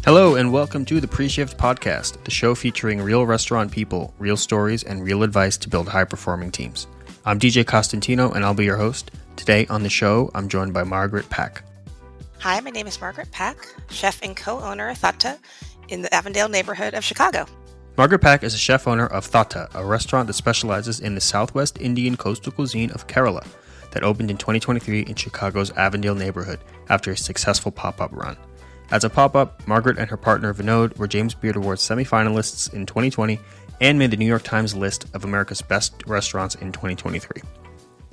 Hello and welcome to the Preshift Podcast, the show featuring real restaurant people, real stories, and real advice to build high-performing teams. I'm DJ Costantino and I'll be your host. Today on the show, I'm joined by Margaret Pak. Hi, my name is Margaret Pak, chef and co-owner of Thattu in the Avondale neighborhood of Chicago. Margaret Pak is a chef-owner of Thattu, a restaurant that specializes in the Southwest Indian coastal cuisine of Kerala that opened in 2023 in Chicago's Avondale neighborhood after a successful pop-up run. As a pop-up, Margaret and her partner Vinod were James Beard Awards semifinalists in 2020 and made the New York Times list of America's best restaurants in 2023.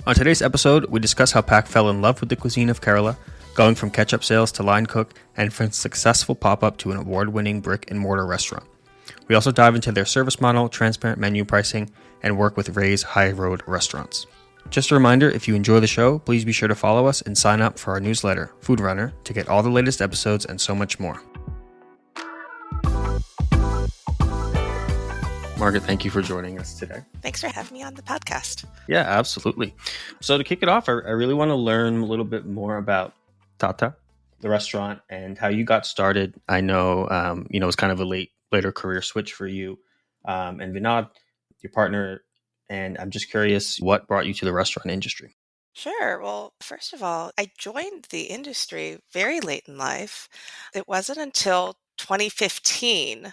On today's episode, we discuss how Pak fell in love with the cuisine of Kerala, going from ketchup sales to line cook, and from successful pop-up to an award-winning brick-and-mortar restaurant. We also dive into their service model, transparent menu pricing, and work with Ray's High Road restaurants. Just a reminder, if you enjoy the show, please be sure to follow us and sign up for our newsletter, Food Runner, to get all the latest episodes and so much more. Margaret, thank you for joining us today. Thanks for having me on the podcast. Yeah, absolutely. So to kick it off, I really want to learn a little bit more about Thattu, the restaurant, and how you got started. I know, it was kind of a later career switch for you and Vinod, your partner. And I'm just curious, what brought you to the restaurant industry? Sure. Well, first of all, I joined the industry very late in life. It wasn't until 2015,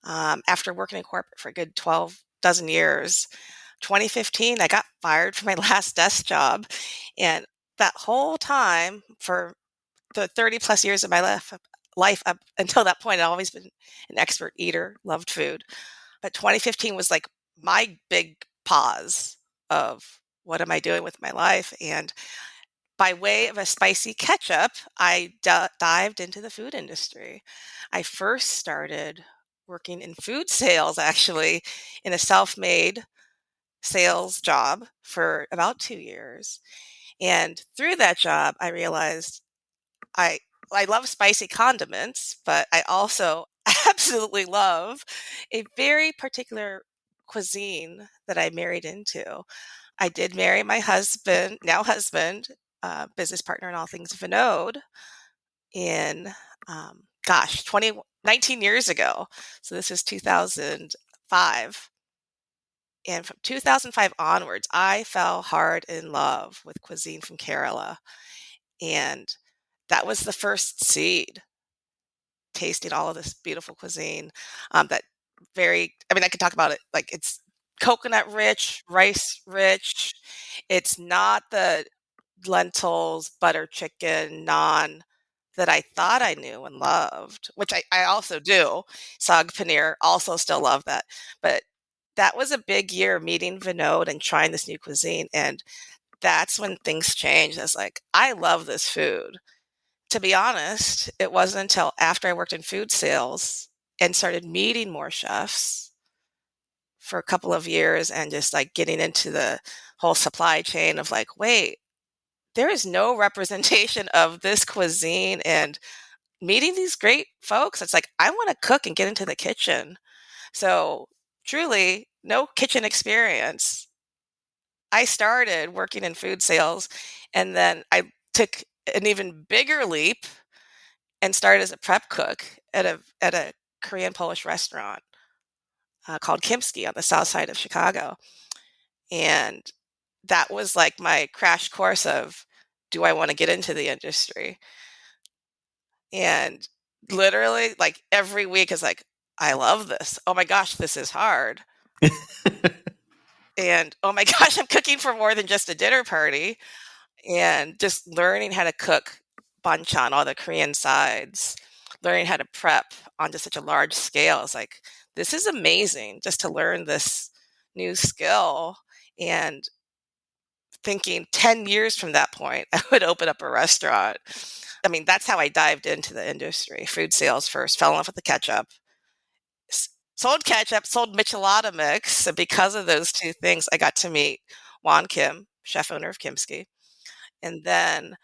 after working in corporate for a good 12 dozen years, 2015, I got fired from my last desk job. And that whole time, for the 30 plus years of my life up until that point, I'd always been an expert eater, loved food. But 2015 was like my big pause of what am I doing with my life? And by way of a spicy ketchup, I dived into the food industry. I first started working in food sales, actually, in a self-made sales job for about 2 years. And through that job, I realized I love spicy condiments, but I also absolutely love a very particular cuisine that I married into. I did marry my now husband, business partner in all things Vinod in, 19 years ago. So this is 2005. And from 2005 onwards, I fell hard in love with cuisine from Kerala. And that was the first seed, tasting all of this beautiful cuisine. I could talk about it like it's coconut rich, rice rich. It's not the lentils, butter chicken, naan that I thought I knew and loved, which I also do. Saag paneer, also still love that. But that was a big year meeting Vinod and trying this new cuisine. And that's when things changed. I was like, I love this food. To be honest, it wasn't until after I worked in food sales and started meeting more chefs for a couple of years and just like getting into the whole supply chain of like, wait, there is no representation of this cuisine, and meeting these great folks. It's like, I want to cook and get into the kitchen. So truly no kitchen experience. I started working in food sales, and then I took an even bigger leap and started as a prep cook at a Korean Polish restaurant called Kimski on the south side of Chicago. And that was like my crash course of, do I want to get into the industry? And literally, like every week is like, I love this. Oh my gosh, this is hard. And oh my gosh, I'm cooking for more than just a dinner party. And just learning how to cook banchan, all the Korean sides, learning how to prep on just such a large scale. It's like, this is amazing just to learn this new skill. And thinking 10 years from that point, I would open up a restaurant. I mean, that's how I dived into the industry. Food sales first, fell in love with the ketchup, sold ketchup, sold Michelada mix. And because of those two things, I got to meet Juan Kim, chef owner of Kimski. And then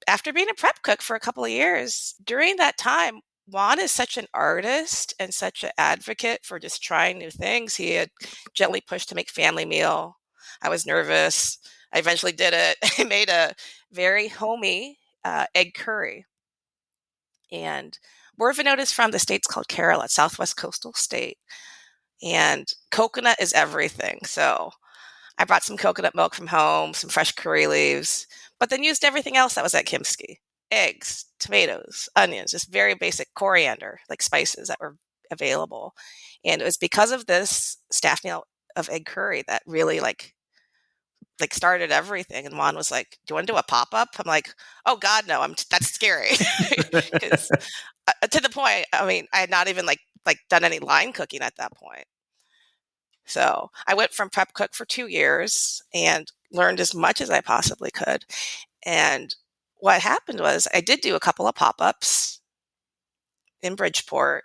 after being a prep cook for a couple of years, during that time, Juan is such an artist and such an advocate for just trying new things. He had gently pushed to make family meal. I was nervous. I eventually did it. I made a very homey egg curry. And We're Vinoda's from the state's called Kerala, Southwest coastal state. And coconut is everything. So I brought some coconut milk from home, some fresh curry leaves, but then used everything else that was at Kimski. Eggs, tomatoes, onions, just very basic coriander, like spices that were available. And it was because of this staff meal of egg curry that really like started everything. And Juan was like, "Do you want to do a pop up?" I'm like, "Oh God, no! That's scary." Because to the point, I mean, I had not even like done any line cooking at that point. So I went from prep cook for 2 years and learned as much as I possibly could. And what happened was I did do a couple of pop ups in Bridgeport,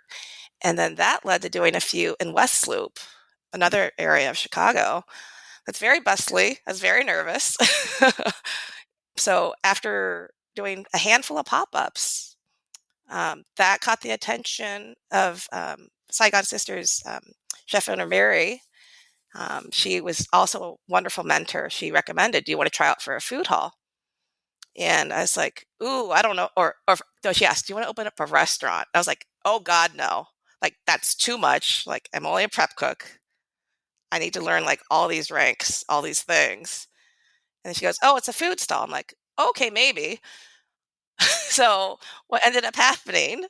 and then that led to doing a few in West Loop, another area of Chicago. That's very bustly. I was very nervous. So after doing a handful of pop-ups, that caught the attention of Saigon Sisters chef owner Mary. She was also a wonderful mentor. She recommended, "Do you want to try out for a food hall?" And I was like, "Ooh, I don't know." Or no, she asked, "Do you want to open up a restaurant?" I was like, "Oh God, no! Like that's too much. Like I'm only a prep cook. I need to learn like all these ranks, all these things." And then she goes, "Oh, it's a food stall." I'm like, "Okay, maybe." So what ended up happening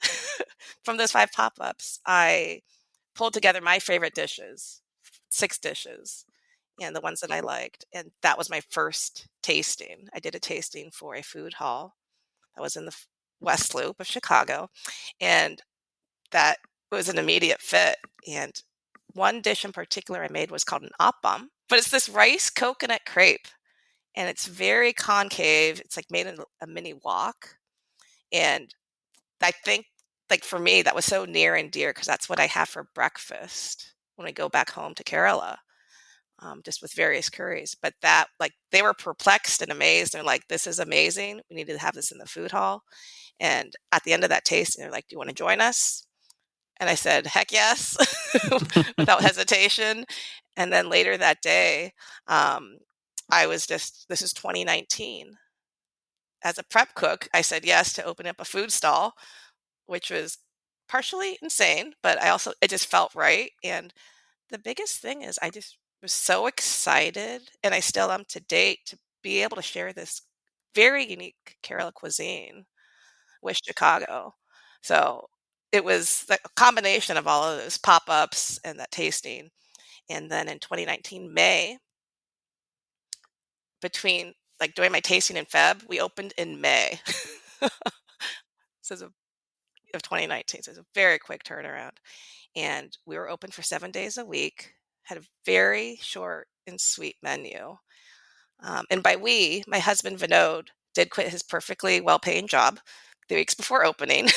from those 5 pop-ups, I pulled together my favorite dishes, 6 dishes, and the ones that I liked. And that was my first tasting. I did a tasting for a food hall that was in the West Loop of Chicago. And that was an immediate fit. And one dish in particular I made was called an appam, but it's this rice coconut crepe. And it's very concave. It's like made in a mini wok. And I think, like for me, that was so near and dear because that's what I have for breakfast when I go back home to Kerala, just with various curries. But that, like, they were perplexed and amazed. They're like, "This is amazing. We need to have this in the food hall." And at the end of that tasting, they're like, "Do you want to join us?" And I said, "Heck yes," without hesitation. And then later that day, um, this is 2019. As a prep cook, I said yes to open up a food stall, which was partially insane, but it just felt right. And the biggest thing is I just was so excited, and I still am to date, to be able to share this very unique Kerala cuisine with Chicago. So it was the combination of all of those pop-ups and that tasting. And then in 2019, May, between like doing my tasting in Feb, we opened in May. So it's of 2019. So it's a very quick turnaround. And we were open for 7 days a week, had a very short and sweet menu. And by we, my husband Vinod did quit his perfectly well-paying job 3 weeks before opening.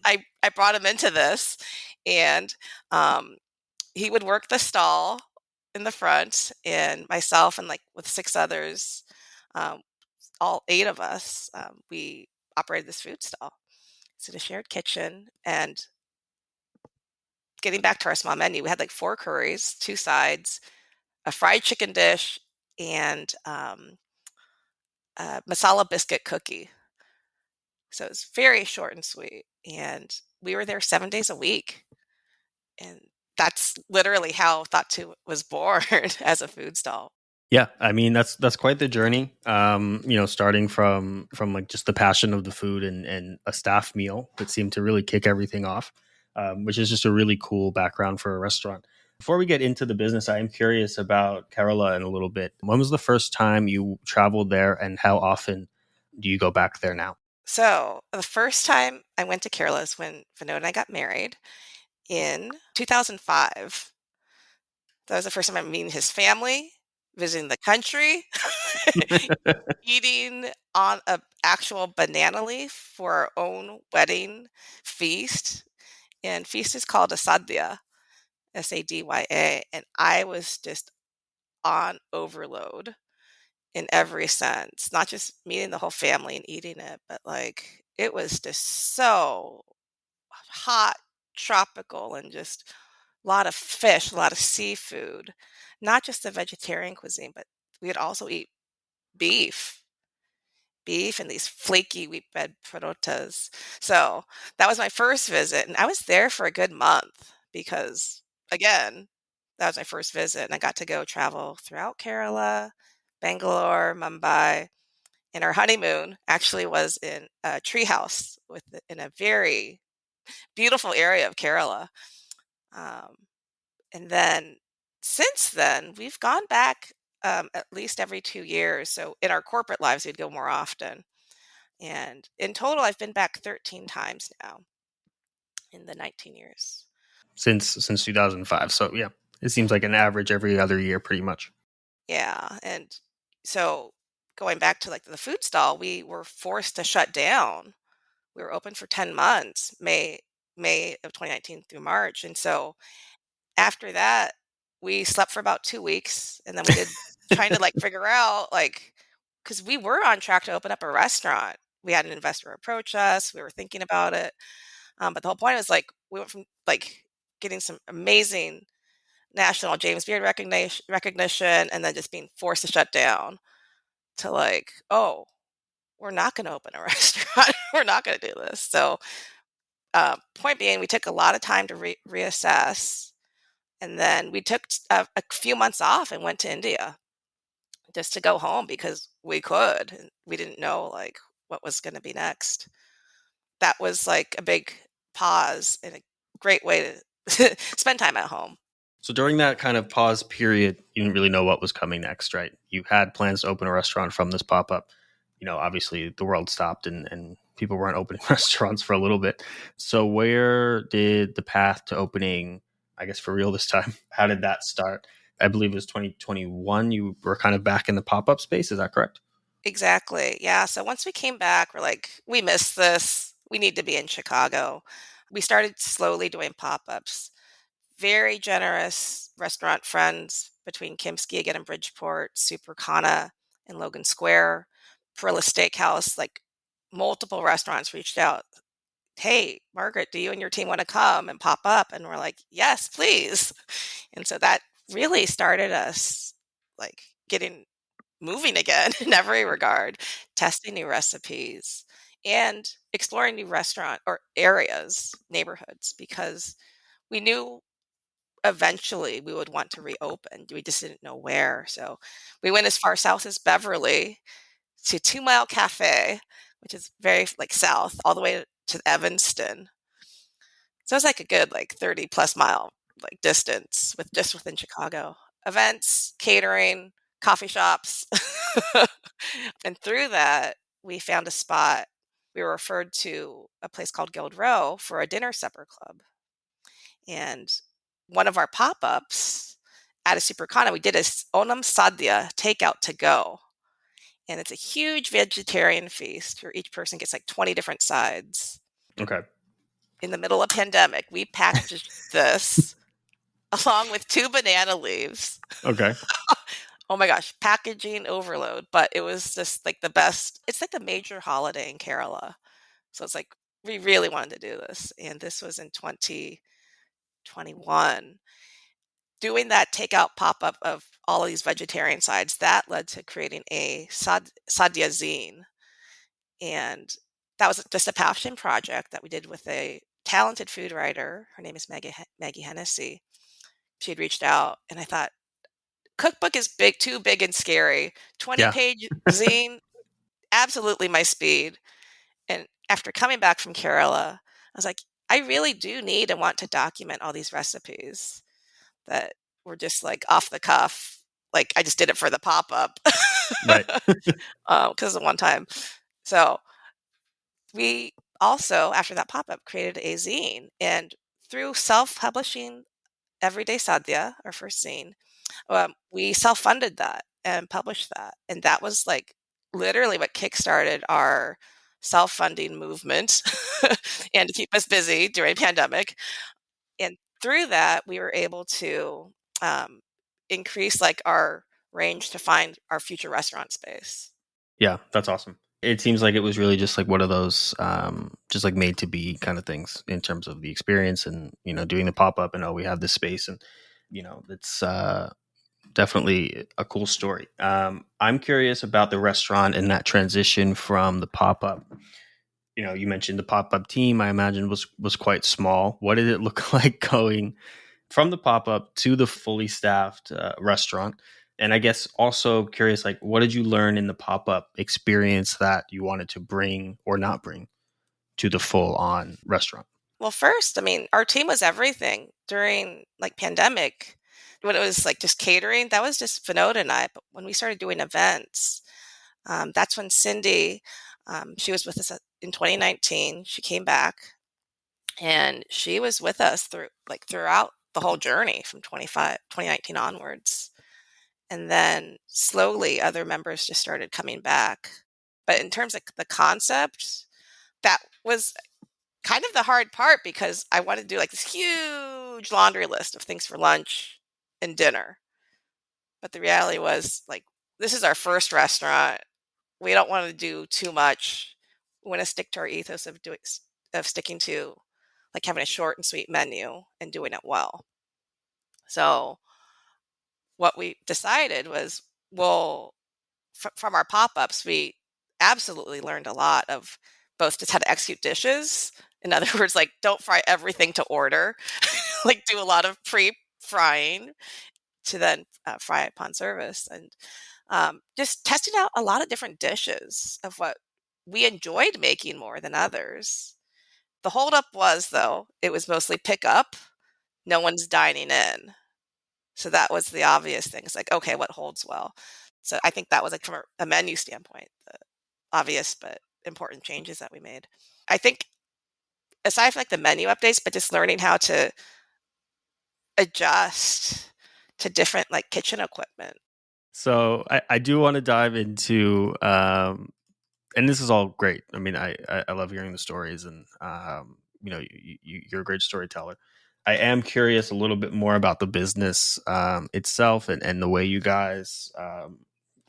I brought him into this, and he would work the stall in the front, and myself and like with 6 others, um, all 8 of us, we operated this food stall. It's in a shared kitchen. And getting back to our small menu, we had like 4 curries, 2 sides, a fried chicken dish, and a masala biscuit cookie. So it's very short and sweet. And we were there 7 days a week. And that's literally how Thattu was born as a food stall. Yeah, I mean that's quite the journey. Starting from like just the passion of the food and a staff meal that seemed to really kick everything off, which is just a really cool background for a restaurant. Before we get into the business, I am curious about Kerala in a little bit. When was the first time you traveled there, and how often do you go back there now? So the first time I went to Kerala is when Vinod and I got married in 2005. That was the first time I'm meeting his family, visiting the country, eating on a actual banana leaf for our own wedding feast. And feast is called a sadhya, Sadya. And I was just on overload in every sense, not just meeting the whole family and eating it, but like it was just so hot, tropical, and just a lot of fish, a lot of seafood, not just the vegetarian cuisine, but we would also eat beef. beef and these flaky wheat bread parotas. So that was my first visit, and I was there for a good month because, again, that was my first visit, and I got to go travel throughout Kerala, Bangalore, Mumbai, and our honeymoon actually was in a treehouse in a very beautiful area of Kerala. Um, and then since then, we've gone back at least every 2 years. So in our corporate lives, we'd go more often. And in total, I've been back 13 times now in the 19 years. Since 2005. So yeah, it seems like an average every other year, pretty much. Yeah. And so going back to like the food stall, we were forced to shut down. We were open for 10 months, May of 2019 through March. And so after that, we slept for about 2 weeks, and then we did trying to, like, figure out, like, because we were on track to open up a restaurant. We had an investor approach us, we were thinking about it, but the whole point was, like, we went from, like, getting some amazing national James Beard recognition and then just being forced to shut down to, like, "Oh, we're not gonna open a restaurant. We're not gonna do this." So, point being, we took a lot of time to reassess. And then we took a few months off and went to India just to go home because we could. And we didn't know like what was going to be next. That was like a big pause and a great way to spend time at home. So during that kind of pause period, you didn't really know what was coming next, right? You had plans to open a restaurant from this pop-up. Obviously the world stopped and people weren't opening restaurants for a little bit. So where did the path to opening, I guess for real this time, how did that start? I believe it was 2021. You were kind of back in the pop-up space. Is that correct? Exactly. Yeah. So once we came back, we're like, we missed this. We need to be in Chicago. We started slowly doing pop ups. Very generous restaurant friends between Kimski again in Bridgeport, Super Kana in Logan Square, Perilla Steakhouse, like multiple restaurants reached out. Hey, Margaret, do you and your team want to come and pop up? And we're like, yes, please. And so that really started us like getting moving again in every regard, testing new recipes and exploring new restaurant or areas, neighborhoods, because we knew eventually we would want to reopen. We just didn't know where. So we went as far south as Beverly to 2 Mile Cafe, which is very like south, all the way to Evanston. So it's like a good like 30 plus mile like distance with just within Chicago. Events, catering, coffee shops. And through that, we found a spot. We were referred to a place called Guild Row for a dinner supper club. And one of our pop-ups at a Supercana, we did a Onam Sadhya takeout to go. And it's a huge vegetarian feast where each person gets like 20 different sides. Okay. In the middle of pandemic, we packaged this along with 2 banana leaves. Okay. Oh my gosh, packaging overload, but it was just like the best. It's like the major holiday in Kerala. So it's like we really wanted to do this. And this was in 2021. Doing that takeout pop-up of all of these vegetarian sides, that led to creating a Sadhya zine. And that was just a passion project that we did with a talented food writer. Her name is Maggie Hennessy. She had reached out, and I thought, cookbook is too big and scary. 20-page zine, absolutely my speed. And after coming back from Kerala, I was like, I really do need and want to document all these recipes that were just like off the cuff. Like I just did it for the pop-up. Right. Because of one time. So we also, after that pop-up, created a zine. And through self-publishing Everyday Sadhya, our first zine, we self-funded that and published that. And that was like literally what kickstarted our self-funding movement and to keep us busy during pandemic. And through that, we were able to increase like our range to find our future restaurant space. Yeah, that's awesome. It seems like it was really just like one of those just like made to be kind of things in terms of the experience and, doing the pop up and, oh, we have this space and, it's Definitely a cool story. I'm curious about the restaurant and that transition from the pop up. You mentioned the pop up team. I imagine was quite small. What did it look like going from the pop up to the fully staffed restaurant? And I guess also curious, like, what did you learn in the pop up experience that you wanted to bring or not bring to the full on restaurant? Well, first, I mean, our team was everything during like pandemic. When it was like just catering, that was just Vinod and I. But when we started doing events, that's when Cindy, she was with us in 2019. She came back and she was with us throughout the whole journey from 2019 onwards. And then slowly other members just started coming back. But in terms of the concept, that was kind of the hard part because I wanted to do like this huge laundry list of things for lunch and dinner. But the reality was like, this is our first restaurant. We don't want to do too much. We want to stick to our ethos of sticking to like having a short and sweet menu and doing it well. So what we decided was, well, from our pop-ups, we absolutely learned a lot of both just how to execute dishes. In other words, like don't fry everything to order, like do a lot of pre-frying to then fry upon service, and just testing out a lot of different dishes of what we enjoyed making more than others. The holdup was, though, it was mostly pick up. No one's dining in. So that was the obvious thing. It's like, okay, what holds well? So I think that was like from a menu standpoint, the obvious but important changes that we made. I think aside from like the menu updates, but just learning how to adjust to different like kitchen equipment. So I do want to dive into, and this is all great. I mean, I love hearing the stories, and you're a great storyteller. I am curious a little bit more about the business itself and the way you guys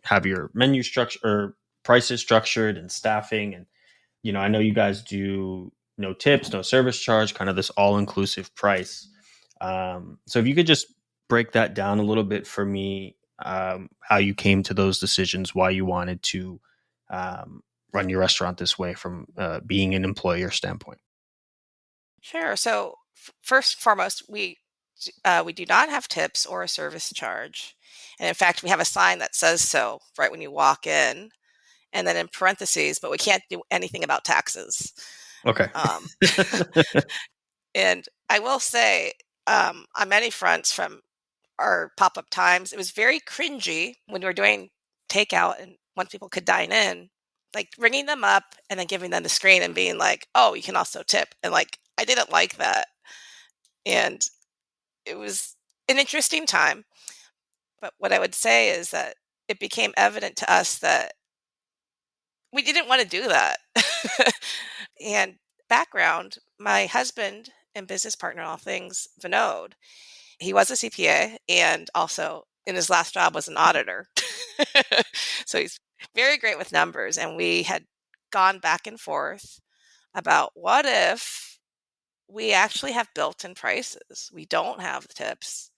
have your menu structure or prices structured and staffing. And I know you guys do no tips, no service charge, kind of this all inclusive price. So if you could just break that down a little bit for me, how you came to those decisions, why you wanted to run your restaurant this way from being an employer standpoint. Sure. So first and foremost, we do not have tips or a service charge, and in fact, we have a sign that says so right when you walk in, and then in parentheses, but we can't do anything about taxes. Okay. Um, and I will say, on many fronts, from our pop-up times, it was very cringy when we were doing takeout and once people could dine in, like ringing them up and then giving them the screen and being like, "Oh, you can also tip." And like, I didn't like that. And it was an interesting time. But what I would say is that it became evident to us that we didn't want to do that. And background, my husband and business partner in all things, Vinod, he was a CPA and also in his last job was an auditor. So he's very great with numbers. And we had gone back and forth about what if we actually have built-in prices. We don't have the tips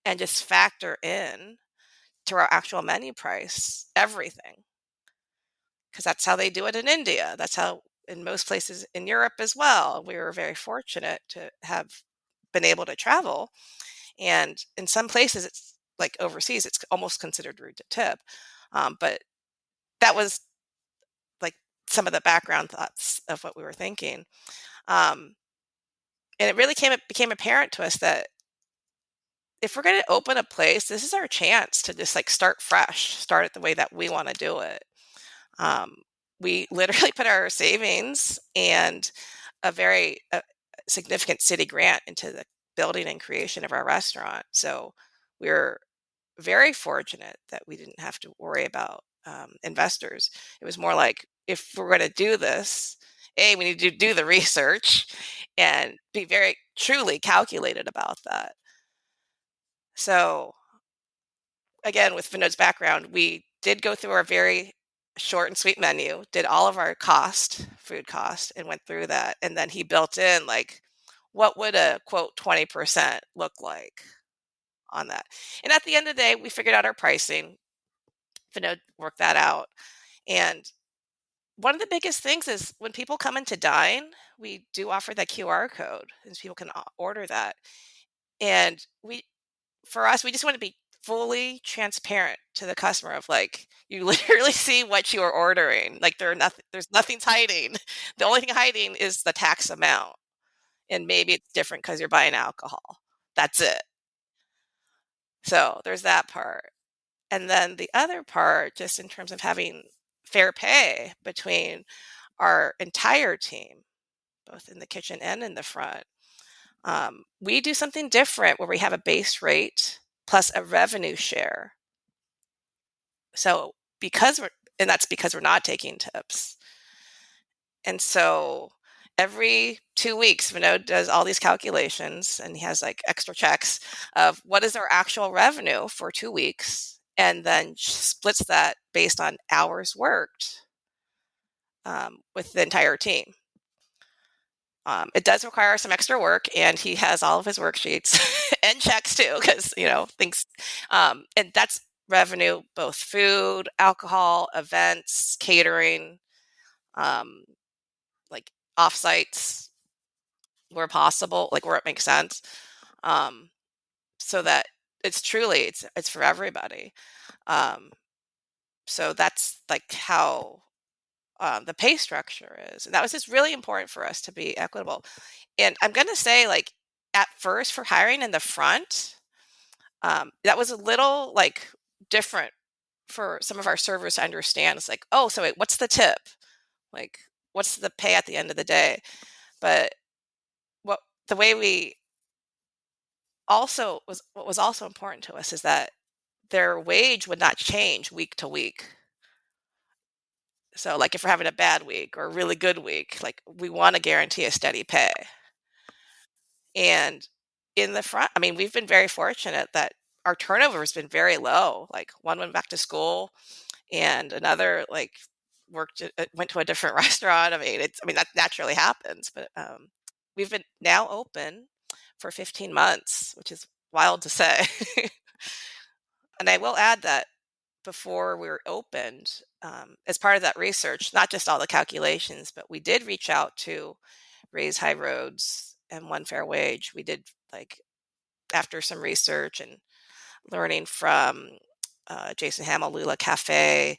and just factor in to our actual menu price everything, because that's how they do it in India. That's how in most places in Europe as well. We were very fortunate to have been able to travel, and in some places it's like overseas it's almost considered rude to tip, but that was like some of the background thoughts of what we were thinking, um, and it really became apparent to us that if we're going to open a place, this is our chance to just like start fresh, start it the way that we want to do it. Um, we literally put our savings and a very significant city grant into the building and creation of our restaurant. So we're very fortunate that we didn't have to worry about investors. It was more like, if we're going to do this, A, we need to do the research and be very truly calculated about that. So again, with Vinod's background, we did go through our very short and sweet menu, did all of our food cost, and went through that. And then he built in like, what would a quote 20% look like on that. And at the end of the day, we figured out our pricing, worked that out. And one of the biggest things is when people come in to dine, we do offer that QR code, and people can order that. And for us, we just want to be fully transparent to the customer of like, you literally see what you are ordering. Like there's nothing's hiding. The only thing hiding is the tax amount. And maybe it's different because you're buying alcohol. That's it. So there's that part. And then the other part, just in terms of having fair pay between our entire team, both in the kitchen and in the front, we do something different where we have a base rate plus a revenue share. So that's because we're not taking tips. And so every 2 weeks, Vinod does all these calculations, and he has like extra checks of what is our actual revenue for 2 weeks, and then splits that based on hours worked with the entire team. It does require some extra work, and he has all of his worksheets and checks too, because things, and that's revenue, both food, alcohol, events, catering, like offsites where possible, like where it makes sense, so that it's for everybody. So that's like how the pay structure is, and that was just really important for us to be equitable. And I'm going to say, like, at first for hiring in the front, that was a little like different for some of our servers to understand. It's like, oh, so wait, what's the tip? Like, what's the pay at the end of the day? But what was also important to us is that their wage would not change week to week. So like if we're having a bad week or a really good week, like we want to guarantee a steady pay. And in the front, I mean, we've been very fortunate that our turnover has been very low. Like one went back to school and another like went to a different restaurant. I mean, that naturally happens, but we've been now open for 15 months, which is wild to say. And I will add that before we were opened, as part of that research, not just all the calculations, but we did reach out to Raise High Roads and One Fair Wage. We did, like, after some research and learning from Jason Hamill, Lula Cafe,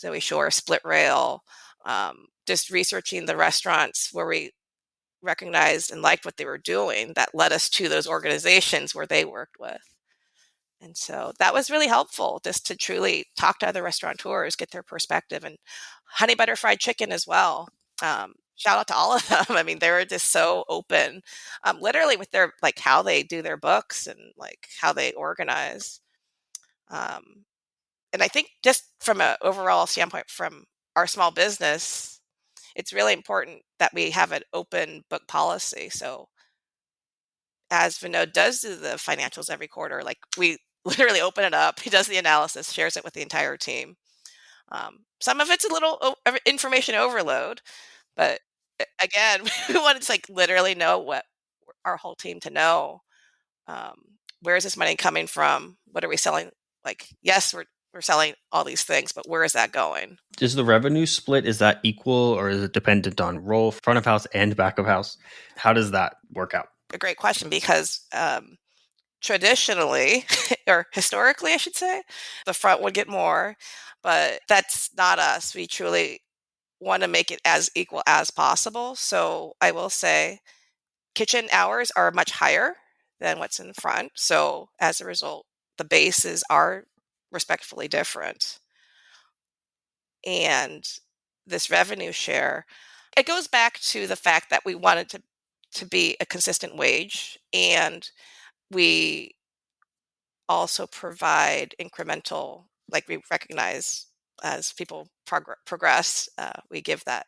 Zoe Shore, Split Rail, just researching the restaurants where we recognized and liked what they were doing, that led us to those organizations where they worked with. And so that was really helpful, just to truly talk to other restaurateurs, get their perspective, and Honey Butter Fried Chicken as well. Shout out to all of them. I mean, they were just so open, literally with their, like, how they do their books and like how they organize. And I think just from an overall standpoint from our small business, it's really important that we have an open book policy. So as Vinod does do the financials every quarter, like we literally open it up, he does the analysis, shares it with the entire team. Some of it's a little information overload, but again, we wanted to like literally know what our whole team to know. Where is this money coming from? What are we selling? Like, yes, we're selling all these things, but where is that going? Is the revenue split, is that equal, or is it dependent on role, front of house and back of house? How does that work out? A great question, because traditionally, or historically, I should say, the front would get more, but that's not us. We truly want to make it as equal as possible. So I will say kitchen hours are much higher than what's in front. So as a result, the bases are respectfully different. And this revenue share, it goes back to the fact that we wanted to be a consistent wage, and we also provide incremental, like we recognize as people progress, we give that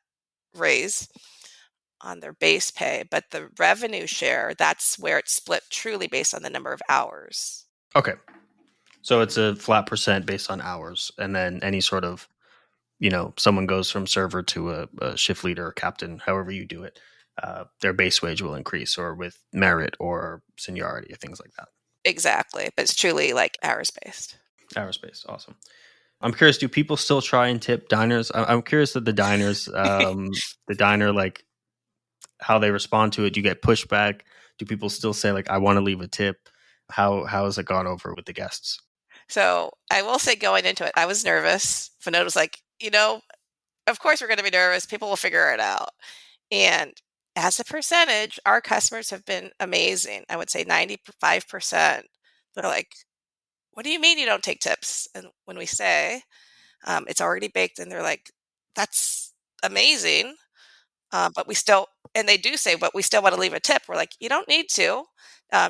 raise on their base pay. But the revenue share, that's where it's split truly based on the number of hours. Okay. So it's a flat percent based on hours. And then any sort of, someone goes from server to a shift leader or captain, however you do it, their base wage will increase, or with merit or seniority or things like that. Exactly. But it's truly like hours-based. Aerospace, awesome. I'm curious, do people still try and tip diners? I'm curious that the diners, the diner, like how they respond to it. Do you get pushback? Do people still say like, I want to leave a tip? How has it gone over with the guests? So I will say going into it, I was nervous. Finode was like, of course we're going to be nervous. People will figure it out. And as a percentage, our customers have been amazing. I would say 95%. They're like, what do you mean you don't take tips? And when we say it's already baked, and they're like, that's amazing. But we still, and they do say, but we still want to leave a tip. We're like, you don't need to.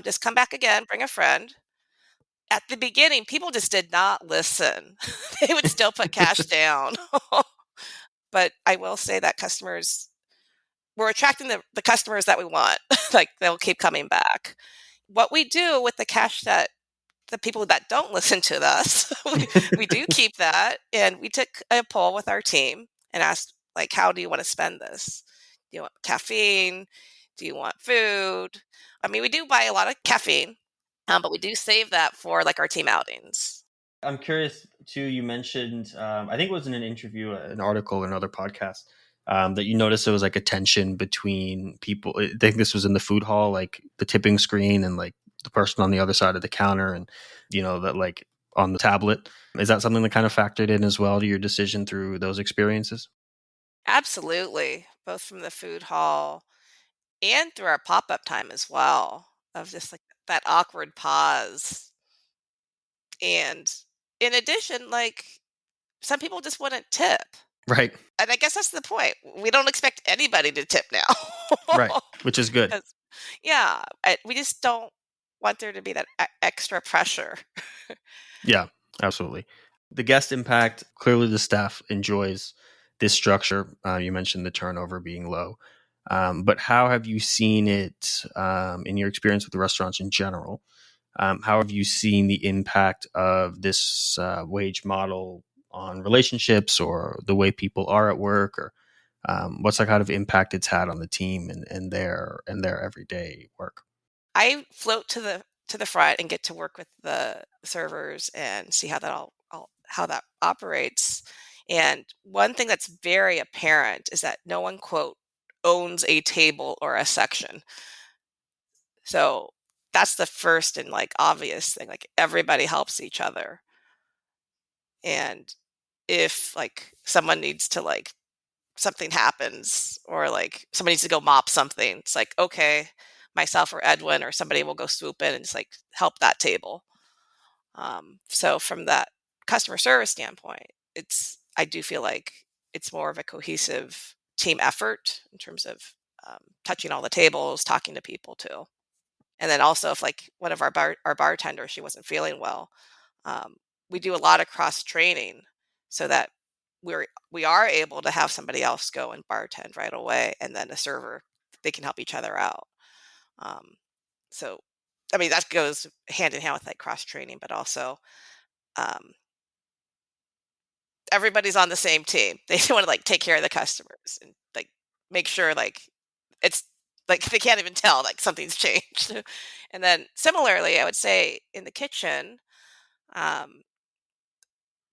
Just come back again, bring a friend. At the beginning, people just did not listen. They would still put cash down. But I will say that we're attracting the customers that we want. Like they'll keep coming back. What we do with the cash that the people that don't listen to us, we do keep that. And we took a poll with our team and asked, like, how do you want to spend this? Do you want caffeine? Do you want food? I mean, we do buy a lot of caffeine, but we do save that for like our team outings. I'm curious too. You mentioned, I think it was in an interview, an article, another podcast, that you noticed there was like a tension between people. I think this was in the food hall, like the tipping screen and like the person on the other side of the counter, and that like on the tablet. Is that something that kind of factored in as well to your decision through those experiences? Absolutely, both from the food hall and through our pop-up time as well, of just like that awkward pause. And in addition, like some people just wouldn't tip. Right, And I guess that's the point. We don't expect anybody to tip now. right, which is good. 'Cause yeah, we just don't want there to be that extra pressure. Yeah, absolutely. The guest impact, clearly the staff enjoys this structure. You mentioned the turnover being low. But how have you seen it in your experience with the restaurants in general? How have you seen the impact of this wage model on relationships or the way people are at work, or what's the kind of impact it's had on the team and their everyday work? I float to the front and get to work with the servers and see how that how that operates. And one thing that's very apparent is that no one quote owns a table or a section. So that's the first and like obvious thing. Like everybody helps each other. And if like someone needs to like something happens or like somebody needs to go mop something, it's like, okay, myself or Edwin or somebody will go swoop in and just like help that table. So from that customer service standpoint, I do feel like it's more of a cohesive team effort in terms of touching all the tables, talking to people too. And then also if like one of our bartenders, she wasn't feeling well, um, we do a lot of cross training so that we are able to have somebody else go and bartend right away, and then a server, they can help each other out. Um, so, I mean, that goes hand in hand with like cross training, but also um, everybody's on the same team. They want to like take care of the customers and like make sure like it's like they can't even tell like something's changed. And then similarly, I would say in the kitchen, um,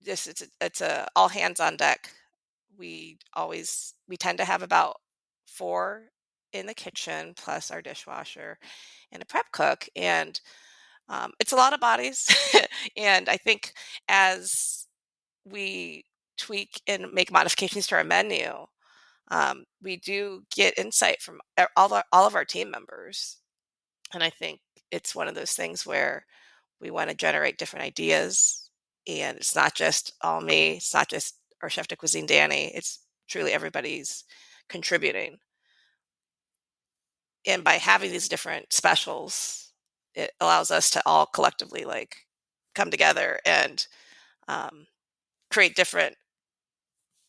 just it's a all hands on deck. We tend to have about four in the kitchen plus our dishwasher and a prep cook, and it's a lot of bodies. And I think as we tweak and make modifications to our menu, we do get insight from all of our team members. And I think it's one of those things where we want to generate different ideas. And it's not just all me, it's not just our chef de cuisine, Danny. It's truly everybody's contributing. And by having these different specials, it allows us to all collectively like come together and um, create different,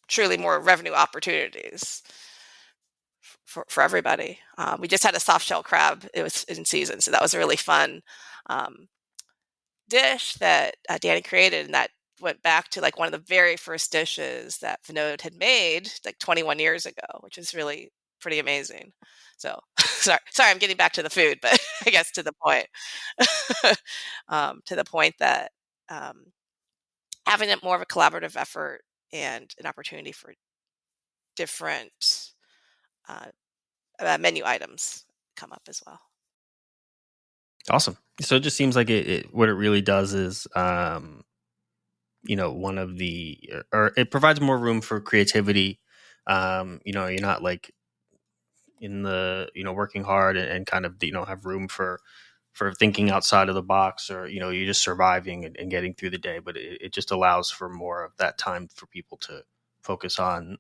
truly more revenue opportunities for everybody. We just had a soft shell crab. It was in season, so that was a really fun um, dish that Danny created, and that went back to like one of the very first dishes that Vinod had made like 21 years ago, which is really pretty amazing. So sorry, I'm getting back to the food, but I guess to the point, to the point that um, having it more of a collaborative effort and an opportunity for different uh, menu items come up as well. Awesome. So it just seems like what it really does is, one of the, or it provides more room for creativity. You're not like in the, working hard and kind of, have room for thinking outside of the box, or, you're just surviving and getting through the day. But it just allows for more of that time for people to focus on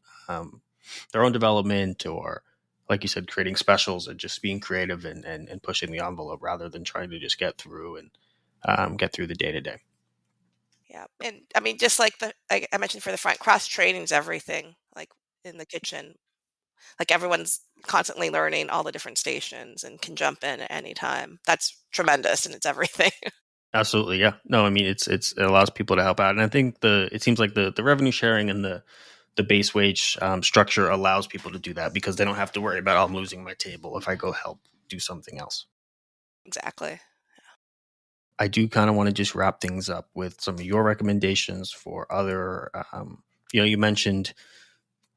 their own development, or, like you said, creating specials and just being creative and pushing the envelope rather than trying to just get through and get through the day to day. Yeah, and I mean, just like I mentioned for the front, cross training is everything. Like in the kitchen, like everyone's constantly learning all the different stations and can jump in at any time. That's tremendous, and it's everything. Absolutely, yeah. No, I mean it allows people to help out, and I think it seems like the revenue sharing and the base wage structure allows people to do that because they don't have to worry about, oh, I'm losing my table if I go help do something else. Exactly. I do kind of want to just wrap things up with some of your recommendations for other. You mentioned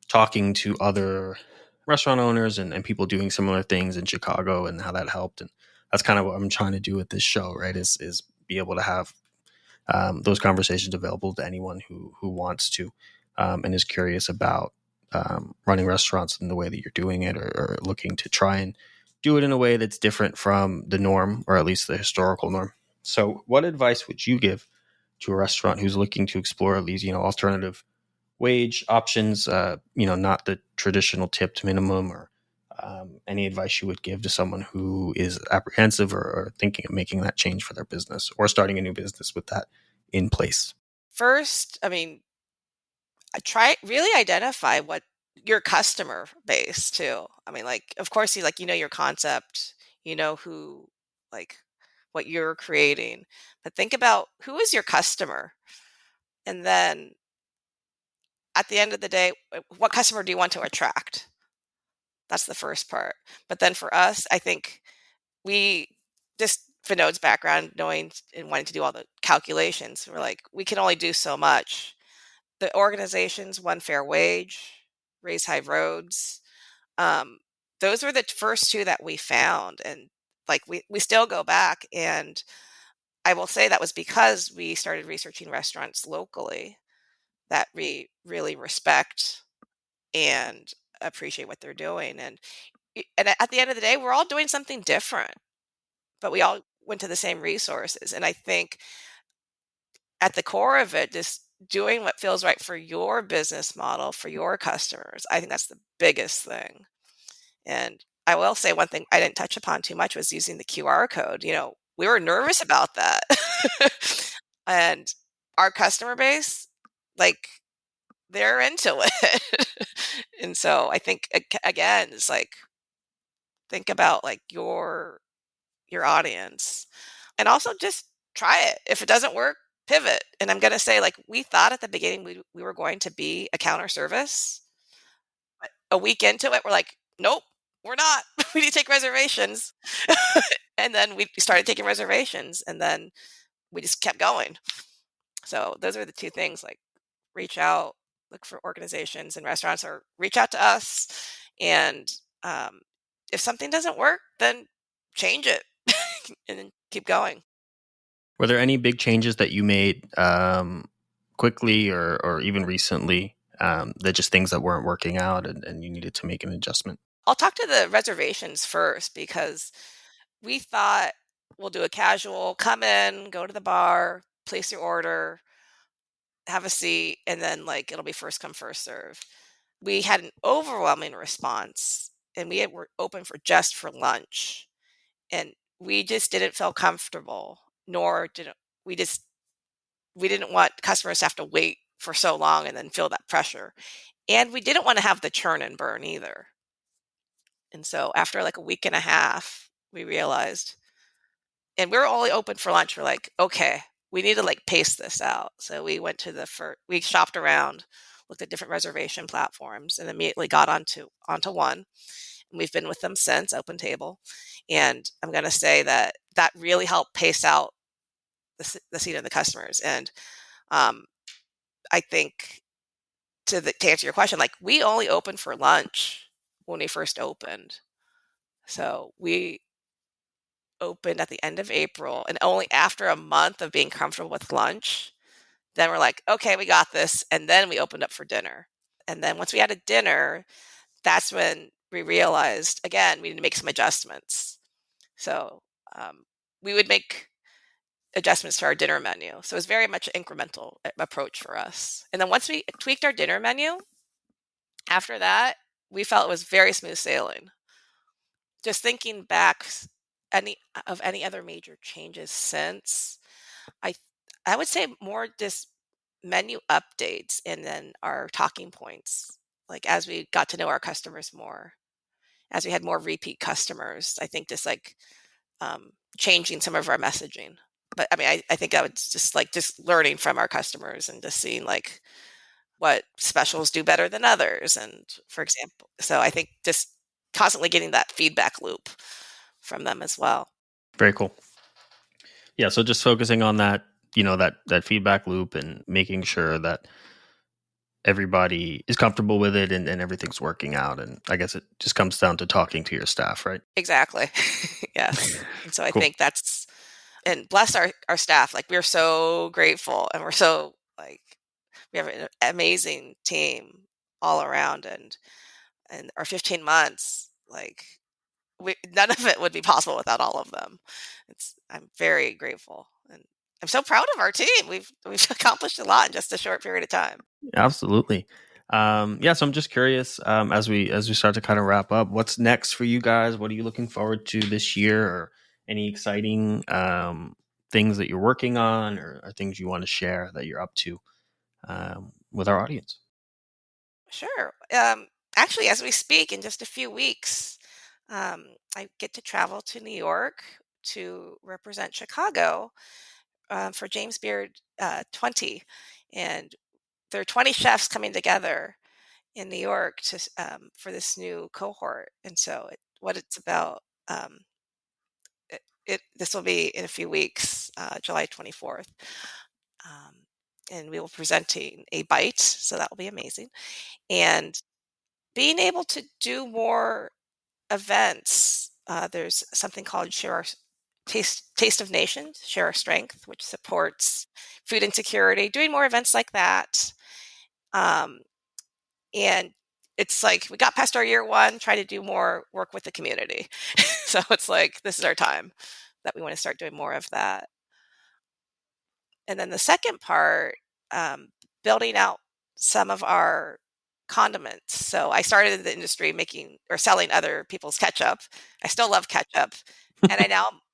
talking to other restaurant owners and people doing similar things in Chicago and how that helped, and that's kind of what I'm trying to do with this show, right? Is be able to have those conversations available to anyone who wants to and is curious about running restaurants in the way that you're doing it, or looking to try and do it in a way that's different from the norm, or at least the historical norm. So what advice would you give to a restaurant who's looking to explore these, alternative wage options, not the traditional tipped minimum, or any advice you would give to someone who is apprehensive, or thinking of making that change for their business, or starting a new business with that in place? First, I mean, I try really identify what your customer base too. I mean, like, of course, your concept, who, like, what you're creating, but think about who is your customer, and then at the end of the day, what customer do you want to attract? That's the first part. But then for us, I think we just Vinod's background, knowing and wanting to do all the calculations, we're like, we can only do so much. The organizations, one fair wage, raise high roads. Um, those were the first two that we found, and like we still go back. And I will say that was because we started researching restaurants locally that we really respect and appreciate what they're doing. And at the end of the day, we're all doing something different, but we all went to the same resources. And I think at the core of it, just doing what feels right for your business model, for your customers, I think that's the biggest thing. And I will say one thing I didn't touch upon too much was using the QR code. We were nervous about that. And our customer base, like, they're into it. And so I think, again, it's like, think about like your audience, and also just try it. If it doesn't work, pivot. And I'm going to say, like, we thought at the beginning we were going to be a counter service. A week into it, we're like, nope, we're not. We need to take reservations. And then we started taking reservations, and then we just kept going. So those are the two things, like, reach out, look for organizations and restaurants, or reach out to us. And um, if something doesn't work, then change it and then keep going. Were there any big changes that you made quickly, or even recently, that just things that weren't working out, and you needed to make an adjustment? I'll talk to the reservations first, because we thought we'll do a casual come in, go to the bar, place your order, have a seat, and then, like, it'll be first come, first serve. We had an overwhelming response, and were open just for lunch, and we just didn't feel comfortable, nor did we didn't want customers to have to wait for so long and then feel that pressure. And we didn't want to have the churn and burn either. And so after like a week and a half, we realized, and we were only open for lunch. We're like, okay, we need to like pace this out. So we went to we shopped around, looked at different reservation platforms, and immediately got onto one. We've been with them since Open Table. And I'm going to say that that really helped pace out the seat of the customers. And I think to answer your question, like we only opened for lunch when we first opened. So we opened at the end of April, and only after a month of being comfortable with lunch, then we're like, okay, we got this. And then we opened up for dinner. And then once we had a dinner, that's when we realized, again, we need to make some adjustments. So we would make adjustments to our dinner menu. So it was very much an incremental approach for us. And then once we tweaked our dinner menu, after that, we felt it was very smooth sailing. Just thinking back, any other major changes since, I would say more just menu updates and then our talking points. Like as we got to know our customers more, as we had more repeat customers, I think just like changing some of our messaging. But I mean, I think I would just learning from our customers and just seeing like what specials do better than others. And for example, so I think just constantly getting that feedback loop from them as well. Very cool. Yeah. So just focusing on that, that feedback loop and making sure that everybody is comfortable with it and everything's working out. And I guess it just comes down to talking to your staff, right? Exactly. Yes. And so I Cool. think that's, and bless our staff. Like we're so grateful and we're so like, we have an amazing team all around, and our 15 months, like none of it would be possible without all of them. I'm very grateful, and I'm so proud of our team. We've accomplished a lot in just a short period of time. Absolutely. So I'm just curious, as we start to kind of wrap up, what's next for you guys? What are you looking forward to this year, or any exciting things that you're working on, or things you want to share that you're up to with our audience? Sure. Actually, as we speak, in just a few weeks, I get to travel to New York to represent Chicago for James Beard 20. And there are 20 chefs coming together in New York for this new cohort. And so what it's about, this will be in a few weeks, July 24th. And we will be presenting a bite, so that will be amazing. And being able to do more events. There's something called Share Our Taste of Nations, Share Our Strength, which supports food insecurity, doing more events like that. And it's like we got past our year one, try to do more work with the community. So it's like this is our time that we want to start doing more of that. And then the second part, building out some of our condiments. So I started in the industry making or selling other people's ketchup. I still love ketchup. And I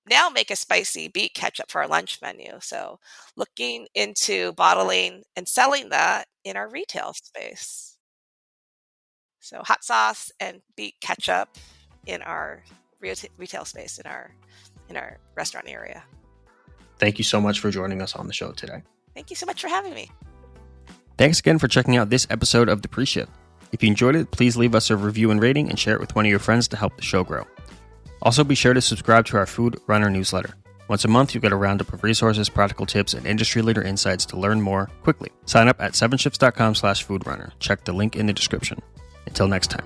now make a spicy beet ketchup for our lunch menu. So looking into bottling and selling that in our retail space. So hot sauce and beet ketchup in our retail space, in our restaurant area. Thank you so much for joining us on the show today. Thank you so much for having me. Thanks again for checking out this episode of The Preshift. If you enjoyed it, please leave us a review and rating and share it with one of your friends to help the show grow. Also, be sure to subscribe to our Food Runner newsletter. Once a month, you get a roundup of resources, practical tips, and industry leader insights to learn more quickly. Sign up at 7shifts.com/foodrunner. Check the link in the description. Until next time.